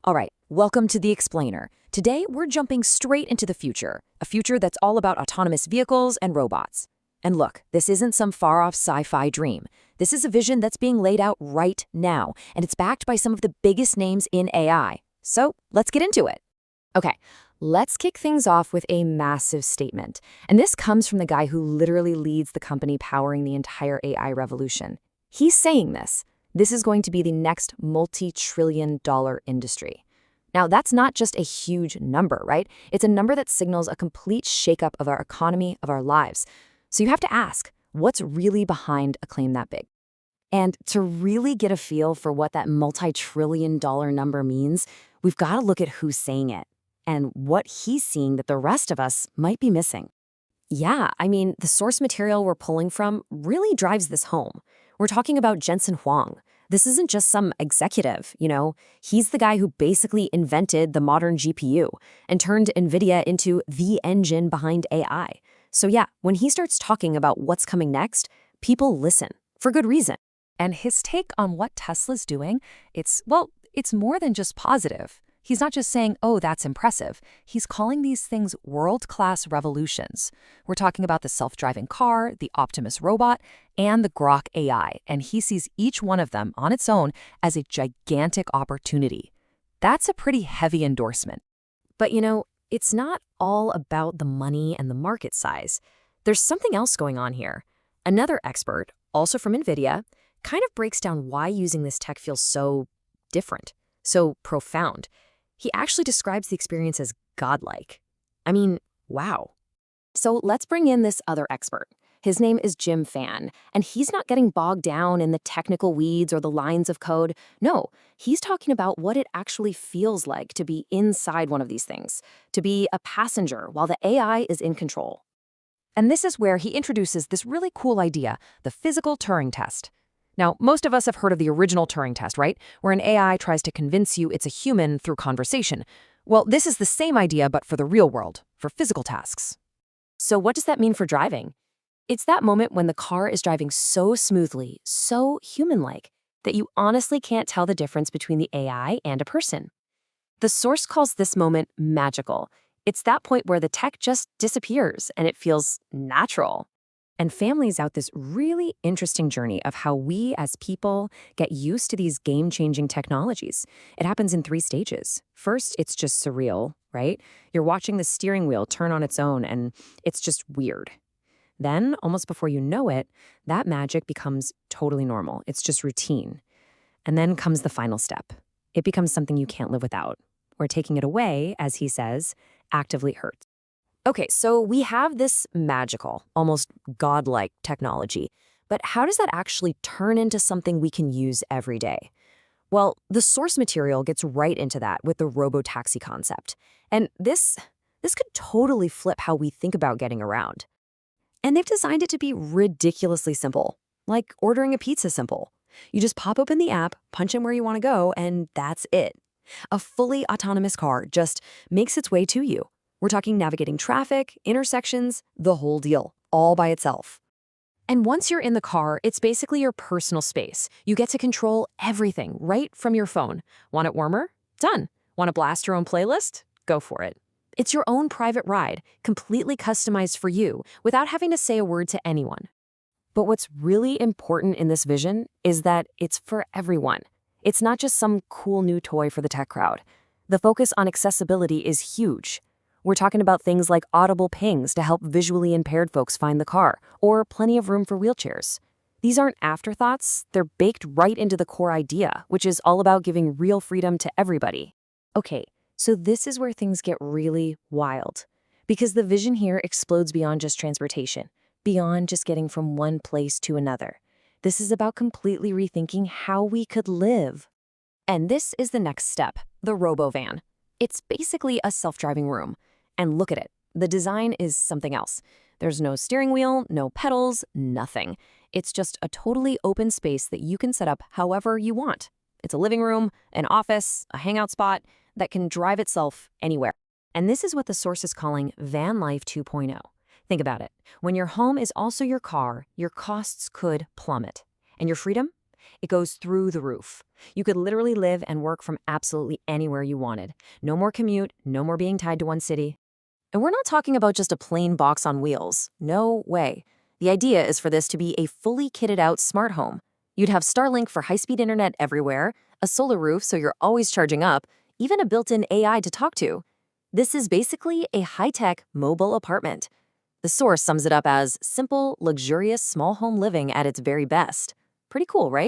All right, welcome to The Explainer. Today, we're jumping straight into the future, a future that's all about autonomous vehicles and robots. And look, this isn't some far-off sci-fi dream. This is a vision that's being laid out right now, and it's backed by some of the biggest names in AI. So, let's get into it. Okay, let's kick things off with a massive statement. And this comes from the guy who literally leads the company powering the entire AI revolution. He's saying this. This is going to be the next multi-trillion-dollar industry. Now, that's not just a huge number, right? It's a number that signals a complete shakeup of our economy, of our lives. So you have to ask, what's really behind a claim that big? And to really get a feel for what that multi-trillion-dollar number means, we've got to look at who's saying it and what he's seeing that the rest of us might be missing. Yeah, the source material we're pulling from really drives this home. We're talking about Jensen Huang. This isn't just some executive, He's the guy who basically invented the modern GPU and turned Nvidia into the engine behind AI. So yeah, when he starts talking about what's coming next, people listen, for good reason. And his take on what Tesla's doing, it's more than just positive. He's not just saying, oh, that's impressive. He's calling these things world-class revolutions. We're talking about the self-driving car, the Optimus robot, and the Grock AI, and he sees each one of them on its own as a gigantic opportunity. That's a pretty heavy endorsement. But it's not all about the money and the market size. There's something else going on here. Another expert, also from Nvidia, kind of breaks down why using this tech feels so different, so profound. He actually describes the experience as godlike. Wow. So let's bring in this other expert. His name is Jim Fan, and he's not getting bogged down in the technical weeds or the lines of code. No, he's talking about what it actually feels like to be inside one of these things, to be a passenger while the AI is in control. And this is where he introduces this really cool idea, the physical Turing test. Now, most of us have heard of the original Turing test, right? Where an AI tries to convince you it's a human through conversation. Well, this is the same idea, but for the real world, for physical tasks. So what does that mean for driving? It's that moment when the car is driving so smoothly, so human-like, that you honestly can't tell the difference between the AI and a person. The source calls this moment magical. It's that point where the tech just disappears and it feels natural. And Fan lays out this really interesting journey of how we as people get used to these game-changing technologies. It happens in 3 stages. First, it's just surreal, right? You're watching the steering wheel turn on its own and it's just weird. Then, almost before you know it, that magic becomes totally normal. It's just routine. And then comes the final step. It becomes something you can't live without, where taking it away, as he says, actively hurts. Okay, so we have this magical, almost godlike technology, but how does that actually turn into something we can use every day? Well, the source material gets right into that with the Robo Taxi concept. And this could totally flip how we think about getting around. And they've designed it to be ridiculously simple, like ordering a pizza simple. You just pop open the app, punch in where you want to go, and that's it. A fully autonomous car just makes its way to you. We're talking navigating traffic, intersections, the whole deal, all by itself. And once you're in the car, it's basically your personal space. You get to control everything right from your phone. Want it warmer? Done. Want to blast your own playlist? Go for it. It's your own private ride, completely customized for you, without having to say a word to anyone. But what's really important in this vision is that it's for everyone. It's not just some cool new toy for the tech crowd. The focus on accessibility is huge. We're talking about things like audible pings to help visually impaired folks find the car, or plenty of room for wheelchairs. These aren't afterthoughts, they're baked right into the core idea, which is all about giving real freedom to everybody. Okay, so this is where things get really wild. Because the vision here explodes beyond just transportation, beyond just getting from one place to another. This is about completely rethinking how we could live. And this is the next step, the Robo-Van. It's basically a self-driving room. And look at it. The design is something else. There's no steering wheel, no pedals, nothing. It's just a totally open space that you can set up however you want. It's a living room, an office, a hangout spot that can drive itself anywhere. And this is what the source is calling Van Life 2.0. Think about it. When your home is also your car, your costs could plummet. And your freedom? It goes through the roof. You could literally live and work from absolutely anywhere you wanted. No more commute, no more being tied to one city. And we're not talking about just a plain box on wheels. No way. The idea is for this to be a fully kitted out smart home. You'd have Starlink for high-speed internet everywhere, a solar roof so you're always charging up, even a built-in AI to talk to. This is basically a high-tech mobile apartment. The source sums it up as simple, luxurious small home living at its very best. Pretty cool, right?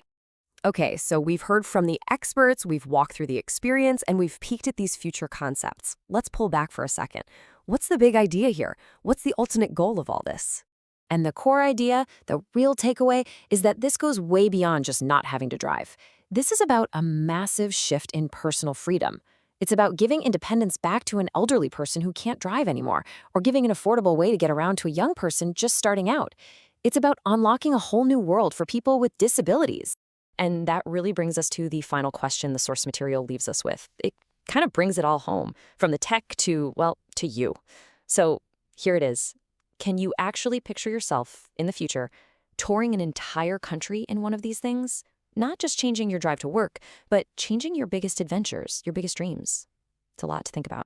Okay, so we've heard from the experts, we've walked through the experience, and we've peeked at these future concepts. Let's pull back for a second. What's the big idea here? What's the ultimate goal of all this? And the core idea, the real takeaway, is that this goes way beyond just not having to drive. This is about a massive shift in personal freedom. It's about giving independence back to an elderly person who can't drive anymore, or giving an affordable way to get around to a young person just starting out. It's about unlocking a whole new world for people with disabilities. And that really brings us to the final question the source material leaves us with. It kind of brings it all home, from the tech to, well, to you. So here it is. Can you actually picture yourself, in the future, touring an entire country in one of these things? Not just changing your drive to work, but changing your biggest adventures, your biggest dreams. It's a lot to think about.